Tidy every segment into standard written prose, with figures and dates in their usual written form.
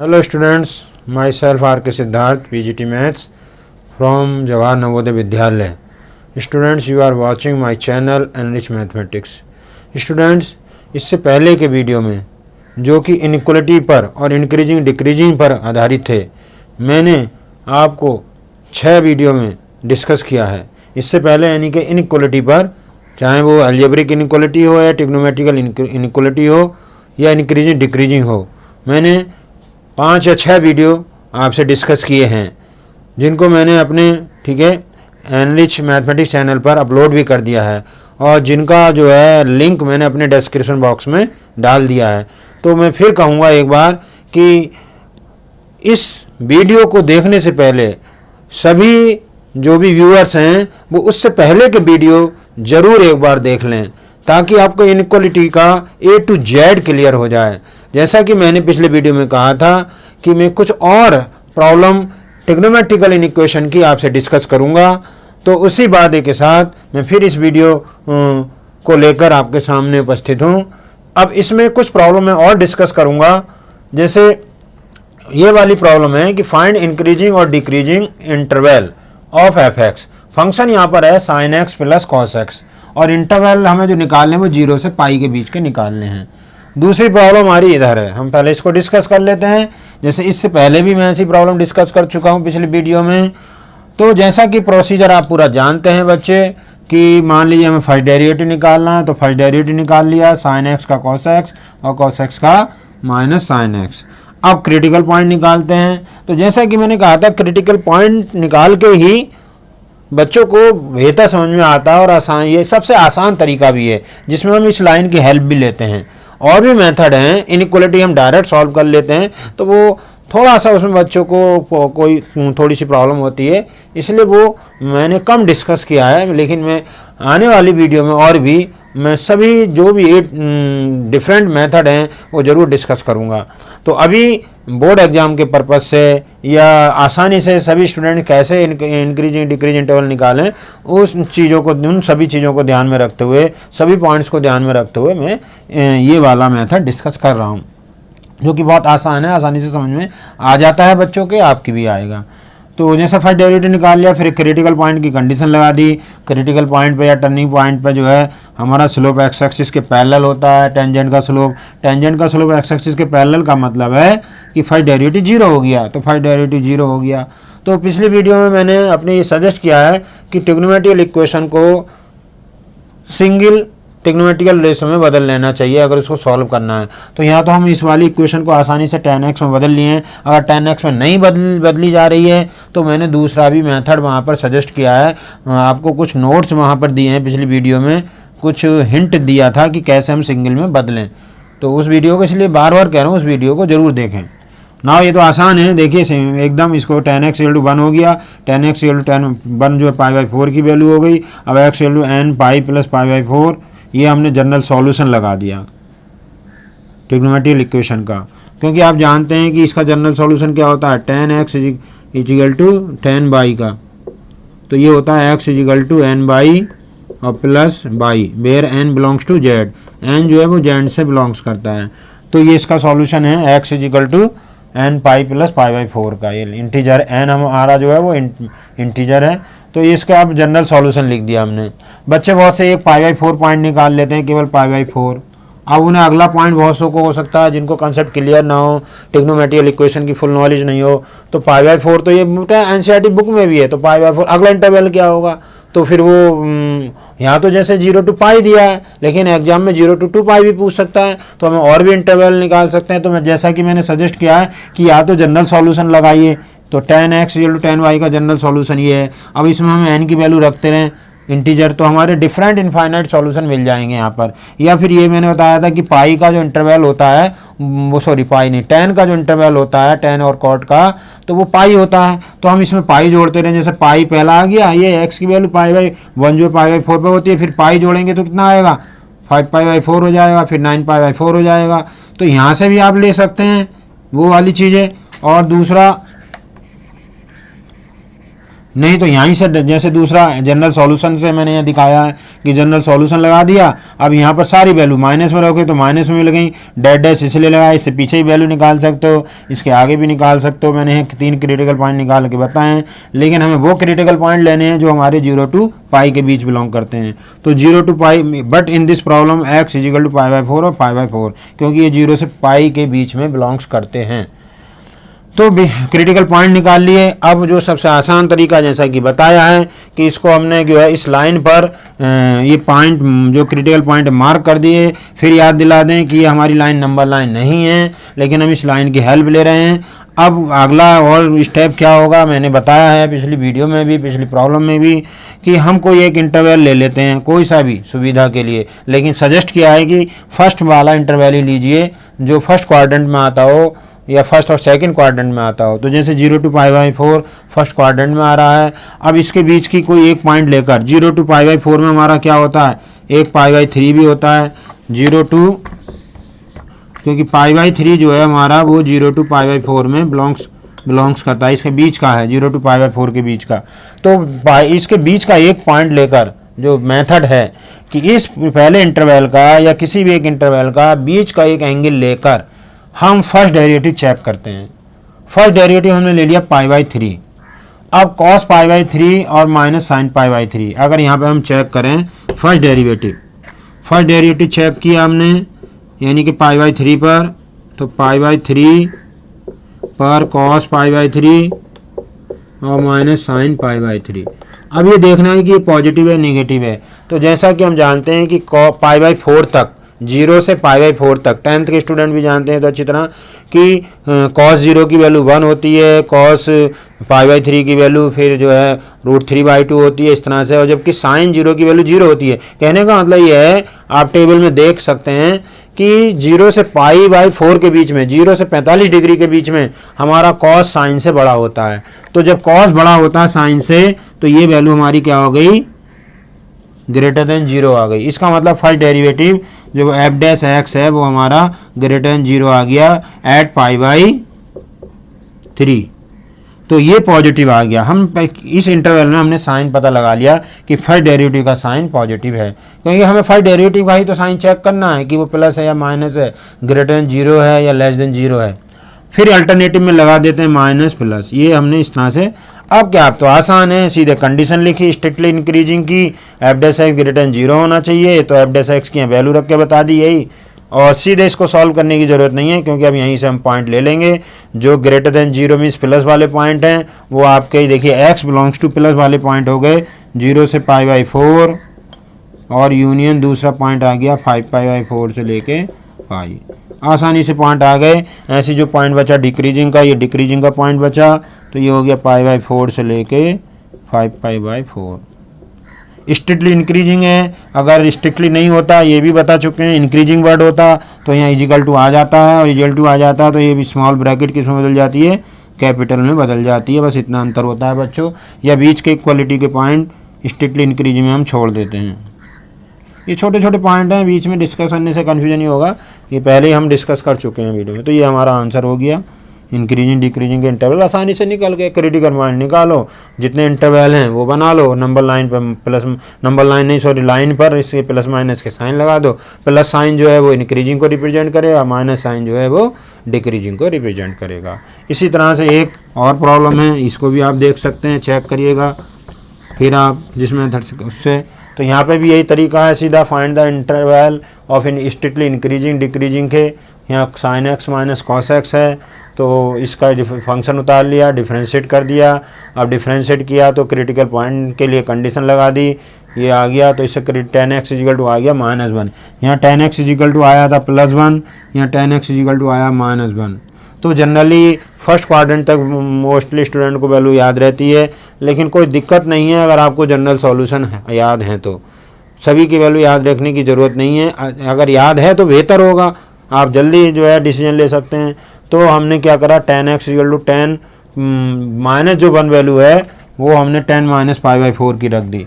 Hello students, myself R.K. Siddharth, PGT Maths from Jawahar Navodaya Vidyalaya. Students, you are watching my channel Enrich Mathematics. Students, इससे पहले के video में जो कि inequality पर और इंक्रीजिंग डिक्रीजिंग पर आधारित थे, मैंने आपको 6 वीडियो में डिस्कस किया है। इससे पहले यानी कि इनइक्वलिटी पर, चाहे वो अलजेब्रिक इनइक्वलिटी हो या ट्रिग्नोमेट्रिकल इनइक्वलिटी हो या इंक्रीजिंग डिक्रीजिंग हो, मैंने 5 या 6 वीडियो आपसे डिस्कस किए हैं, जिनको मैंने अपने एनरिच मैथमेटिक्स चैनल पर अपलोड भी कर दिया है और जिनका जो है लिंक मैंने अपने डिस्क्रिप्शन बॉक्स में डाल दिया है। तो मैं फिर कहूँगा एक बार कि इस वीडियो को देखने से पहले सभी जो भी व्यूअर्स हैं वो उससे पहले के वीडियो ज़रूर एक बार देख लें, ताकि आपको इनइक्वलिटी का A to Z क्लियर हो जाए। जैसा कि मैंने पिछले वीडियो में कहा था कि मैं कुछ और प्रॉब्लम ट्रिग्नोमेट्रिकल इक्वेशन की आपसे डिस्कस करूंगा, तो उसी वादे के साथ मैं फिर इस वीडियो को लेकर आपके सामने उपस्थित हूं। अब इसमें कुछ प्रॉब्लम मैं और डिस्कस करूंगा, जैसे ये वाली प्रॉब्लम है कि फाइंड इंक्रीजिंग और decreasing interval of F x. Function यहाँ पर है sine x plus cos x और इंटरवल हमें जो निकालने हैं वो 0 से पाई के बीच के निकालने हैं। दूसरी प्रॉब्लम हमारी इधर है, हम पहले इसको डिस्कस कर लेते हैं। जैसे इससे पहले भी मैं ऐसी प्रॉब्लम डिस्कस कर चुका हूँ पिछले वीडियो में। तो जैसा कि प्रोसीजर आप पूरा जानते हैं बच्चे, कि मान लीजिए हमें फर्स्ट डेरिवेटिव निकालना है, तो फर्स्ट डेरिवेटिव निकाल लिया, साइन एक्स का कॉस एक्स और कॉस एक्स का माइनस साइन एक्स। अब क्रिटिकल पॉइंट निकालते हैं। तो जैसा कि मैंने कहा था, क्रिटिकल पॉइंट निकाल के ही बच्चों को बेहतर समझ में आता है और आसान, ये सबसे आसान तरीका भी है जिसमें हम इस लाइन की हेल्प भी लेते हैं। और भी मेथड हैं, इनइक्वलिटी हम डायरेक्ट सॉल्व कर लेते हैं, तो वो थोड़ा सा उसमें बच्चों को कोई थोड़ी सी प्रॉब्लम होती है, इसलिए वो मैंने कम डिस्कस किया है। लेकिन मैं आने वाली वीडियो में और भी मैं सभी जो भी 8 डिफरेंट मेथड हैं वो ज़रूर डिस्कस करूँगा। तो अभी बोर्ड एग्ज़ाम के पर्पज़ से या आसानी से सभी स्टूडेंट कैसे इंक्रीजिंग डिक्रीज इंटरवल निकालें, उन सभी चीज़ों को ध्यान में रखते हुए, सभी पॉइंट्स को ध्यान में रखते हुए मैं ये वाला मेथड डिस्कस कर रहा हूँ, जो कि बहुत आसान है, आसानी से समझ में आ जाता है बच्चों के, आपकी भी आएगा। तो जैसे फर्स्ट डेरिवेटिव निकाल लिया, फिर क्रिटिकल पॉइंट की कंडीशन लगा दी। क्रिटिकल पॉइंट पे या टर्निंग पॉइंट पे जो है हमारा स्लोप एक्स एक्सिस के पैरेलल होता है, टेंजेंट का स्लोप एक्स एक्सिस के पैरेलल का मतलब है कि फर्स्ट डेरिवेटिव 0 हो गया, तो फर्स्ट डेरिवेटिव 0 हो गया। तो पिछली वीडियो में मैंने अपने ये सजेस्ट किया है कि ट्रिग्नोमेट्रिकल इक्वेशन को सिंगल ट्रिग्नोमेट्रिकल रेशो में बदल लेना चाहिए अगर उसको सॉल्व करना है। तो यहाँ तो हम इस वाली इक्वेशन को आसानी से tan x में बदल लिए हैं। अगर tan x में नहीं बदली जा रही है तो मैंने दूसरा भी मेथड वहाँ पर सजेस्ट किया है। आपको कुछ नोट्स वहाँ पर दिए हैं, पिछली वीडियो में कुछ हिंट दिया था कि कैसे हम सिंगल में बदलें। तो उस वीडियो को इसलिए बार बार कह रहा हूँ, उस वीडियो को ज़रूर देखें ना। ये तो आसान है, देखिए एकदम इसको tan x = 1 हो गया, tan x = 1 जो है π/4 की वैल्यू हो गई। अब x = n पाई प्लस π/4, ये हमने जनरल सॉल्यूशन लगा दिया ट्रिग्नोमेट्रिकल इक्वेशन का, क्योंकि आप जानते हैं कि इसका जनरल सॉल्यूशन क्या होता है, tan x = tan y का। तो ये होता है x = n बाई और plus by, where n belongs to z, n जो है वो z से बिलोंग्स करता है। तो ये इसका सॉल्यूशन है x = n पाई प्लस π/4 का। ये इंटीजर n हमारा जो है वो इंटीजर है, तो इसका अब जनरल सॉल्यूशन लिख दिया हमने। बच्चे बहुत से एक π/4 पॉइंट निकाल लेते हैं, केवल π/4। अब उन्हें अगला पॉइंट बहुत सौ को हो सकता है जिनको कंसेप्ट क्लियर ना हो, ट्रिग्नोमेट्रिकल इक्वेशन की फुल नॉलेज नहीं हो, तो π/4 तो ये एनसीईआरटी बुक में भी है, तो π/4 अगला इंटरवल क्या होगा। तो फिर वो यहाँ तो जैसे 0 to π दिया है, लेकिन एग्जाम में 0 to 2π भी पूछ सकता है, तो हमें और भी इंटरवल निकाल सकते हैं। तो मैं जैसा कि मैंने सजेस्ट किया है कि या तो जनरल सॉल्यूशन लगाइए, तो tan x = tan y का जनरल सॉल्यूशन ये है। अब इसमें हम n की वैल्यू रखते रहें इंटीजर, तो हमारे डिफरेंट इनफाइनाइट सॉल्यूशन मिल जाएंगे यहाँ पर। या फिर ये मैंने बताया था कि पाई का जो इंटरवल होता है वो, सॉरी पाई नहीं, tan का जो इंटरवल होता है, tan और cot का, तो वो पाई होता है। तो हम इसमें पाई जोड़ते रहें, जैसे पाई पहला आ गया, ये x की वैल्यू π/1 जो π/4 पर होती है, फिर पाई जोड़ेंगे तो कितना आएगा, 5π/4 हो जाएगा, फिर 9π/4 हो जाएगा। तो यहाँ से भी आप ले सकते हैं वो वाली चीज़ें। और दूसरा नहीं तो यहीं से जैसे दूसरा जनरल सॉल्यूशन से मैंने यहाँ दिखाया है कि जनरल सॉल्यूशन लगा दिया, अब यहाँ पर सारी वैल्यू माइनस में रखोगे तो माइनस में मिल गई, डैश डैश इसलिए लगाया, इससे पीछे ही वैल्यू निकाल सकते हो, इसके आगे भी निकाल सकते हो। मैंने 3 क्रिटिकल पॉइंट निकाल के बताए हैं, लेकिन हमें वो क्रिटिकल पॉइंट लेने हैं जो हमारे 0 to पाई के बीच बिलोंग करते हैं। तो 0 to pi, but in this problem x = π/4 और π/4, क्योंकि ये 0 से पाई के बीच में बिलोंग्स करते हैं। तो क्रिटिकल पॉइंट निकाल लिए। अब जो सबसे आसान तरीका जैसा कि बताया है कि इसको हमने जो है इस लाइन पर ये पॉइंट जो क्रिटिकल पॉइंट मार्क कर दिए, फिर याद दिला दें कि ये हमारी लाइन नंबर लाइन नहीं है, लेकिन हम इस लाइन की हेल्प ले रहे हैं। अब अगला और स्टेप क्या होगा, मैंने बताया है पिछली वीडियो में भी, पिछली प्रॉब्लम में भी, कि हम कोई एक इंटरवल ले लेते हैं कोई सा भी सुविधा के लिए, लेकिन सजेस्ट किया है कि फर्स्ट वाला इंटरवल ही लीजिए जो फर्स्ट क्वाड्रेंट में आता हो या फर्स्ट और सेकंड क्वाड्रेंट में आता हो। तो जैसे 0 to π/4 फर्स्ट क्वाड्रेंट में आ रहा है। अब इसके बीच की कोई एक पॉइंट लेकर 0 to π/4 में हमारा क्या होता है, एक π/3 भी होता है, 0 to, क्योंकि π/3 जो है हमारा वो 0 to π/4 में बिलोंग्स करता है, इसके बीच का है, 0 to π/4 के बीच का। तो इसके बीच का एक पॉइंट लेकर जो मेथड है कि इस पहले इंटरवल का या किसी भी एक इंटरवल का बीच का एक एंगल लेकर हम फर्स्ट डेरिवेटिव चेक करते हैं। फर्स्ट डेरिवेटिव हमने ले लिया π/3। अब cos π/3 और माइनस साइन π/3, अगर यहाँ पे हम चेक करें फर्स्ट डेरिवेटिव चेक किया हमने, यानी कि π/3 पर, तो π/3 पर cos π/3 और माइनस साइन π/3। अब ये देखना है कि ये पॉजिटिव है नेगेटिव है। तो जैसा कि हम जानते हैं कि π/4 तक, 0 से π/4 तक 10th के स्टूडेंट भी जानते हैं तो अच्छी तरह कि cos 0 की वैल्यू 1 होती है, cos π/3 की वैल्यू फिर जो है √3/2 होती है, इस तरह से। और जबकि साइन 0 की वैल्यू 0 होती है। कहने का मतलब ये है, आप टेबल में देख सकते हैं कि 0 से π/4 के बीच में, 0 से 45 डिग्री के बीच में हमारा cos साइन से बड़ा होता है। तो जब cos बड़ा होता है साइन से, तो ये वैल्यू हमारी क्या हो गई, >0 आ गई। इसका मतलब फर्स्ट डेरिवेटिव जो f' है वो हमारा >0 आ गया एट π/3। तो ये पॉजिटिव आ गया। हम इस इंटरवल में हमने साइन पता लगा लिया कि फर्स्ट डेरिवेटिव का साइन पॉजिटिव है, क्योंकि हमें फर्स्ट डेरिवेटिव का ही तो साइन चेक करना है कि वो प्लस है या माइनस है, >0 है या <0 है। फिर अल्टरनेटिव में लगा देते हैं माइनस प्लस, ये हमने इस तरह से। अब क्या, अब तो आसान है, सीधे कंडीशन लिखी स्ट्रिक्टली इंक्रीजिंग की, f' 0 होना चाहिए, तो f' की वैल्यू रख के बता दी यही, और सीधे इसको सॉल्व करने की ज़रूरत नहीं है, क्योंकि अब यहीं से हम पॉइंट ले लेंगे जो >0 मीन्स प्लस वाले पॉइंट हैं, वो आपके देखिए x बिलोंग्स टू प्लस वाले पॉइंट हो गए 0 से π/4, और यूनियन दूसरा पॉइंट आ गया 5π/4 से लेके पाई। आसानी से पॉइंट आ गए। ऐसे जो पॉइंट बचा डिक्रीजिंग का, ये डिक्रीजिंग का पॉइंट बचा, तो ये हो गया π/4 से लेके 5π/4। स्ट्रिक्टली इंक्रीजिंग है, अगर स्ट्रिक्टली नहीं होता, ये भी बता चुके हैं, इंक्रीजिंग वर्ड होता तो यहाँ = आ जाता है, और = आ जाता है तो ये भी स्मॉल ब्रैकेट किसमें बदल जाती है, कैपिटल में बदल जाती है। बस इतना अंतर होता है बच्चों, या बीच के इक्वलिटी के पॉइंट स्ट्रिक्टली इंक्रीजिंग में हम छोड़ देते हैं। ये छोटे छोटे पॉइंट हैं, बीच में डिस्कस करने से कन्फ्यूजन नहीं होगा, ये पहले ही हम डिस्कस कर चुके हैं वीडियो में। तो ये हमारा आंसर हो गया, इंक्रीजिंग डिक्रीजिंग के इंटरवल आसानी से निकल गए। क्रिटिकल पॉइंट निकालो, जितने इंटरवल हैं वो बना लो, नंबर लाइन पर प्लस, नंबर लाइन नहीं सॉरी लाइन पर इसके प्लस माइनस के साइन लगा दो। प्लस साइन जो है वो इंक्रीजिंग को रिप्रेजेंट करेगा, माइनस साइन जो है वो डिक्रीजिंग को रिप्रेजेंट करेगा। इसी तरह से एक और प्रॉब्लम है, इसको भी आप देख सकते हैं, चेक करिएगा फिर आप जिस मेथड से उससे। तो यहाँ पे भी यही तरीका है, सीधा find the interval of in strictly increasing decreasing के। यहाँ sin x minus cos x है, तो इसका फंक्शन उतार लिया, डिफ्रेंशिएट कर दिया। अब डिफ्रेंशिएट किया तो क्रिटिकल पॉइंट के लिए कंडीशन लगा दी, ये आ गया, तो इससे tan x आ गया -1। यहाँ tan x आया था +1, यहाँ tan x आया -1। तो जनरली फर्स्ट क्वाड्रेंट तक मोस्टली स्टूडेंट को वैल्यू याद रहती है, लेकिन कोई दिक्कत नहीं है अगर आपको जनरल सॉल्यूशन याद है तो। सभी की वैल्यू याद रखने की ज़रूरत नहीं है, अगर याद है तो बेहतर होगा, आप जल्दी जो है डिसीजन ले सकते हैं। तो हमने क्या करा, tan x tan माइनस जो 1 वैल्यू है वो हमने tan - π/4 की रख दी।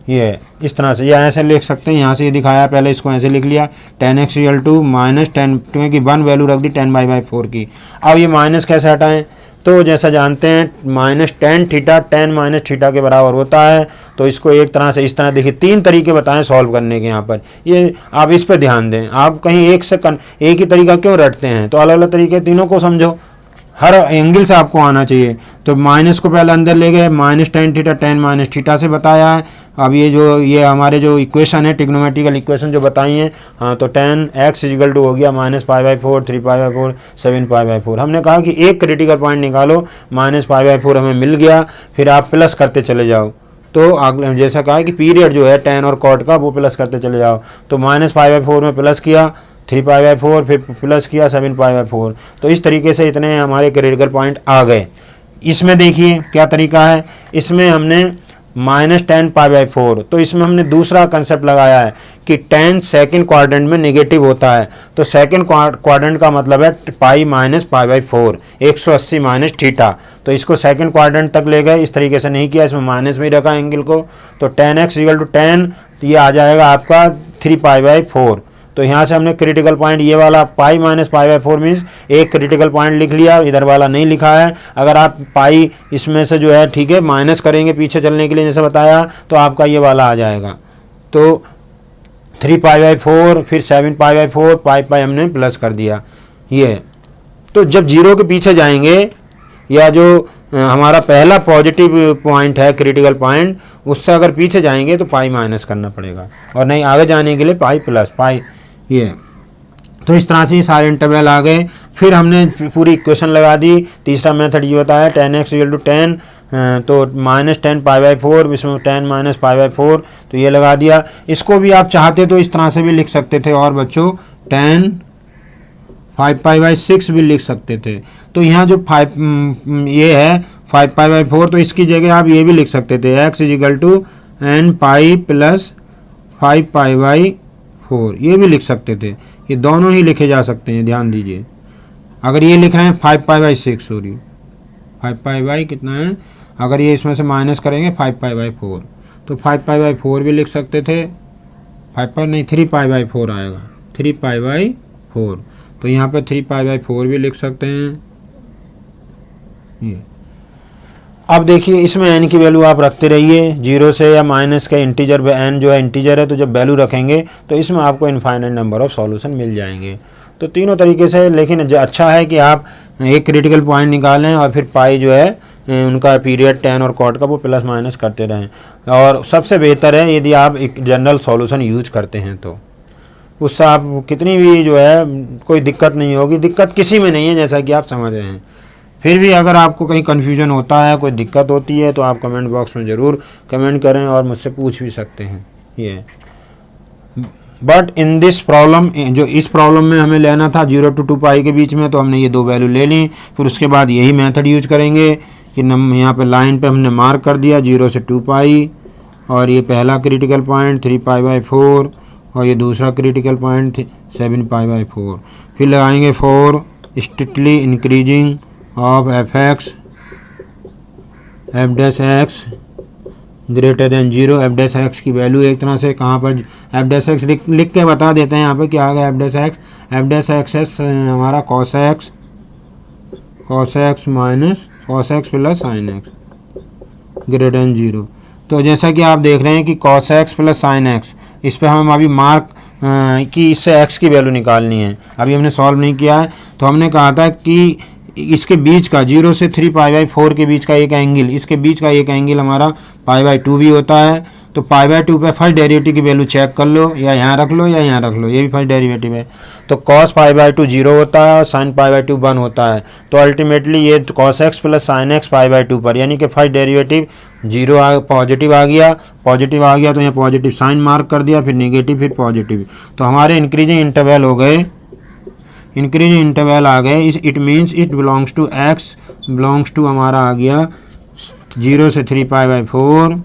ये इस तरह से, या ऐसे लिख सकते हैं, यहाँ से ये दिखाया, पहले इसको ऐसे लिख लिया, tan x -tan, क्योंकि 1 वैल्यू रख दी tan π/4 की। अब ये माइनस कैसे हटाएं, तो जैसा जानते हैं minus tan theta tan minus theta के बराबर होता है। तो इसको एक तरह से इस तरह देखिए, 3 तरीके बताएं सॉल्व करने के यहाँ पर, ये आप इस पर ध्यान दें। आप कहीं एक ही तरीका क्यों रटते हैं, तो अलग अलग तरीके तीनों को समझो, हर एंगल से आपको आना चाहिए। तो माइनस को पहले अंदर ले गए, minus tan theta tan minus theta से बताया है। अब ये हमारे जो इक्वेशन है, ट्रिग्नोमेट्रिकल इक्वेशन जो बताई हैं, हाँ, तो टेन एक्स इजिकल टू हो गया minus pi by four, 3 pi by four, 7 pi by four. हमने कहा कि एक क्रिटिकल पॉइंट निकालो, माइनस पाई बाई फोर हमें मिल गया, फिर आप प्लस करते चले जाओ। तो अगले जैसा कहा कि पीरियड जो है टेन और कॉट का वो प्लस करते चले जाओ। तो माइनस पाई बाई फोर में प्लस किया, 3 पाई बाई फोर, फिर प्लस किया 7 पाई बाई फोर। तो इस तरीके से इतने हमारे क्रिटिकल पॉइंट आ गए। इसमें देखिए क्या तरीका है, इसमें हमने माइनस 10 पाई बाई फोर, तो इसमें हमने दूसरा कंसेप्ट लगाया है कि 10 सेकेंड क्वाड्रेंट में नेगेटिव होता है। तो सेकेंड क्वाड्रेंट का मतलब है pi minus pi by four, 180 minus theta. तो इसको सेकेंड क्वाड्रेंट तक ले गए, इस तरीके से नहीं किया, इसमें माइनस में ही रखा एंगल को। तो 10x इक्वल टू 10, तो ये आ जाएगा आपका 3 पाई बाई फोर। तो यहाँ से हमने क्रिटिकल पॉइंट ये वाला pi minus pi by four means एक क्रिटिकल पॉइंट लिख लिया, इधर वाला नहीं लिखा है। अगर आप पाई इसमें से जो है ठीक है माइनस करेंगे पीछे चलने के लिए जैसे बताया, तो आपका ये वाला आ जाएगा। तो 3 पाई बाई फोर, फिर 7 पाई बाई फोर, पाई पाई हमने प्लस कर दिया ये। तो जब जीरो के पीछे जाएंगे, या जो हमारा पहला पॉजिटिव पॉइंट है क्रिटिकल पॉइंट, उससे अगर पीछे जाएंगे तो पाई माइनस करना पड़ेगा, और नहीं आगे जाने के लिए पाई प्लस पाई ये। तो इस तरह से ये सारे इंटरवल आ गए। फिर हमने पूरी इक्वेशन लगा दी। तीसरा मेथड ये बताया 10x इक्वल टू 10, तो माइनस 10 पाई बाई फोर, इसमें 10 माइनस पाई बाई फोर, तो ये लगा दिया। इसको भी आप चाहते तो इस तरह से भी लिख सकते थे, और बच्चों 10 5 पाई बाई 6 भी लिख सकते थे। तो यहाँ जो 5 ये है 5 पाई बाई फोर, तो इसकी जगह आप ये भी लिख सकते थे x is equal to n pi plus 5 pi by four, ये भी लिख सकते थे। ये दोनों ही लिखे जा सकते हैं, ध्यान दीजिए। अगर ये लिख रहे हैं 5 pi by 6, sorry 5 pi by कितना है, अगर ये इसमें से माइनस करेंगे 5 पाई बाई फोर, तो 5 पाई बाई फोर भी लिख सकते थे। 5 पाई नहीं 3 पाई बाई फोर आएगा, 3 पाई बाई फोर, तो यहाँ पे 3 पाई बाई फोर भी लिख सकते हैं ये। अब देखिए इसमें n की वैल्यू आप रखते रहिए, जीरो से या माइनस का इंटीजर, n जो है इंटीजर है, तो जब वैल्यू रखेंगे तो इसमें आपको इनफाइनाइट नंबर ऑफ सॉल्यूशन मिल जाएंगे। तो तीनों तरीके से, लेकिन अच्छा है कि आप एक क्रिटिकल पॉइंट निकालें और फिर पाई जो है उनका पीरियड 10 और कॉट का वो प्लस माइनस करते रहें। और सबसे बेहतर है यदि आप एक जनरल सॉल्यूशन यूज करते हैं, तो उससे आप कितनी भी जो है कोई दिक्कत नहीं होगी। दिक्कत किसी में नहीं है, जैसा कि आप समझ रहे हैं। फिर भी अगर आपको कहीं कन्फ्यूजन होता है, कोई दिक्कत होती है, तो आप कमेंट बॉक्स में ज़रूर कमेंट करें और मुझसे पूछ भी सकते हैं ये। बट इन दिस प्रॉब्लम, जो इस प्रॉब्लम में हमें लेना था 0 to 2 पाई के बीच में, तो हमने ये दो वैल्यू ले ली। फिर उसके बाद यही मेथड यूज करेंगे कि यहाँ पे लाइन पे हमने मार्क कर दिया 0 से 2 पाई, और ये पहला critical point 3 pi by four, और ये दूसरा critical point 7 pi by four. फिर लगाएंगे 4 strictly increasing of F x f dash x greater than 0। F dash x की वैल्यू एक तरह से कहाँ पर एफ डैश एक्स लिख के बता देते हैं यहाँ पे क्या आ गया f dash x. F dash x हमारा cos x minus cos x plus sine x greater than 0। तो जैसा कि आप देख रहे हैं कि cos x plus sine x, इस पर हम अभी मार्क कि इससे एक्स की वैल्यू निकालनी है, अभी हमने सॉल्व नहीं किया है। तो हमने कहा था कि इसके बीच का 0 से 3 पाई बाई फोर के बीच का एक एंगल, इसके बीच का एक एंगल हमारा पाई बाई 2 भी होता है। तो पाई बाई 2 पे फर्स्ट डेरिवेटिव की वैल्यू चेक कर लो, या यहाँ रख लो या यहाँ रख लो, ये भी फर्स्ट डेरिवेटिव है। तो कॉस पाई बाई 2 0 होता है और साइन पाई बाई 2 1 होता है। तो अल्टीमेटली ये cos x plus sine x pi by 2 पर, यानी कि फर्स्ट डेरिवेटिव 0 पॉजिटिव आ गया, तो यहाँ पॉजिटिव साइन मार्क कर दिया, फिर नेगेटिव, फिर पॉजिटिव। तो हमारे इंक्रीजिंग इंटरवल हो गए, इंक्रीजिंग इंटरवल आ गए। इस it means it belongs to X belongs to हमारा आ गया 0 से 3 pi by four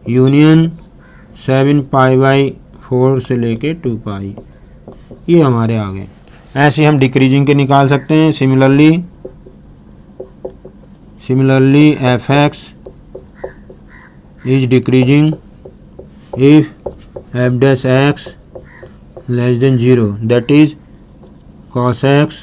union 7 pi by four से लेके 2 पाई, ये हमारे आ गए। ऐसे हम डिक्रीजिंग के निकाल सकते हैं। Similarly F x is decreasing if F dash x less than 0, that is cos x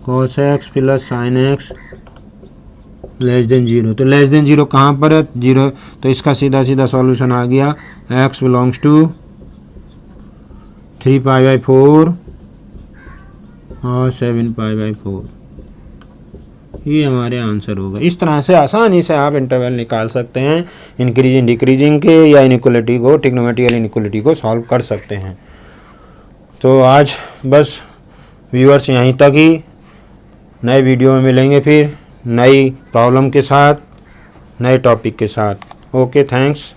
cos x plus sine x less than zero. तो लेस देन जीरो कहाँ पर है? जीरो। तो इसका सीधा सीधा सॉल्यूशन आ गया x बिलोंग्स टू 3π/4 और 7π/4। ये हमारे आंसर होगा। इस तरह से आसानी से आप इंटरवल निकाल सकते हैं इंक्रीजिंग डिक्रीजिंग के या इनइक्वलिटी को, ट्रिग्नोमेट्रिकल इनइक्वलिटी को सॉल्व कर सकते हैं। तो आज बस व्यूअर्स यहीं तक ही। नए वीडियो में मिलेंगे फिर नई प्रॉब्लम के साथ, नए टॉपिक के साथ। Okay, thanks.